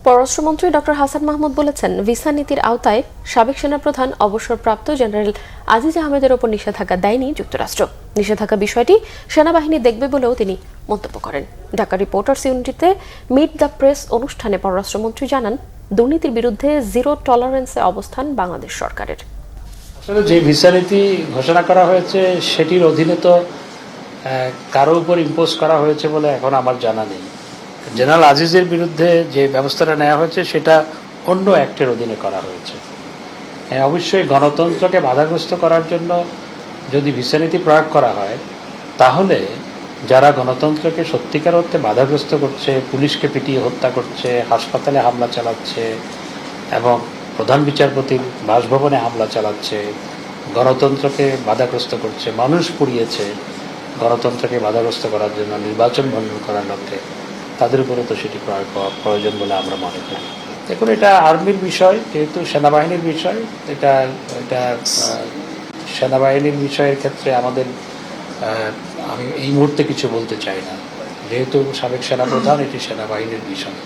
পররাষ্ট্রমন্ত্রী ডক্টর হাসান মাহমুদ বলেছেন, ভিসা নীতির আওতায় সাবেক সেনাপ্রধান অবসরপ্রাপ্ত জেনারেল আজিজ আহমেদের ওপর নিষেধাজ্ঞা দেয়নি যুক্তরাষ্ট্র। নিষেধাজ্ঞা বিষয়টি সেনাবাহিনী দেখবে বলেও তিনি মন্তব্য করেন। ঢাকা রিপোর্টার্স ইউনিটিতে মিট দ্য প্রেস অনুষ্ঠানে পররাষ্ট্রমন্ত্রী জানান, দুর্নীতির বিরুদ্ধে জিরো টলারেন্সে অবস্থান বাংলাদেশ সরকারের। আসলে যে ভিসা নীতি ঘোষণা করা হয়েছে সেটির অধীনে তো কারো উপর ইম্পোজ করা হয়েছে বলে এখন আমার জানা নেই। জেনারেল আজিজের বিরুদ্ধে যে ব্যবস্থাটা নেওয়া হয়েছে সেটা অন্য অ্যাক্টের অধীনে করা হয়েছে। অবশ্যই গণতন্ত্রকে বাধাগ্রস্ত করার জন্য যদি ভিসা নীতি প্রয়োগ করা হয়, তাহলে যারা গণতন্ত্রকে সত্যিকার অর্থে বাধাগ্রস্ত করছে, পুলিশকে পিটিয়ে হত্যা করছে, হাসপাতালে হামলা চালাচ্ছে এবং প্রধান বিচারপতির বাসভবনে হামলা চালাচ্ছে, গণতন্ত্রকে বাধাগ্রস্ত করছে, মানুষ পুড়িয়েছে গণতন্ত্রকে বাধাগ্রস্ত করার জন্য, নির্বাচন ভঙ্গ করার লক্ষ্যে, তাদের উপরে তো সেটি প্রয়োগ করা প্রয়োজন বলে আমরা মনে করি। দেখুন, এটা আর্মির বিষয়, যেহেতু সেনাবাহিনীর বিষয়, এটা সেনাবাহিনীর বিষয়ের ক্ষেত্রে আমাদের আমি এই মুহূর্তে কিছু বলতে চাই না, যেহেতু সাবেক সেনাপ্রধান, এটি সেনাবাহিনীর বিষয়।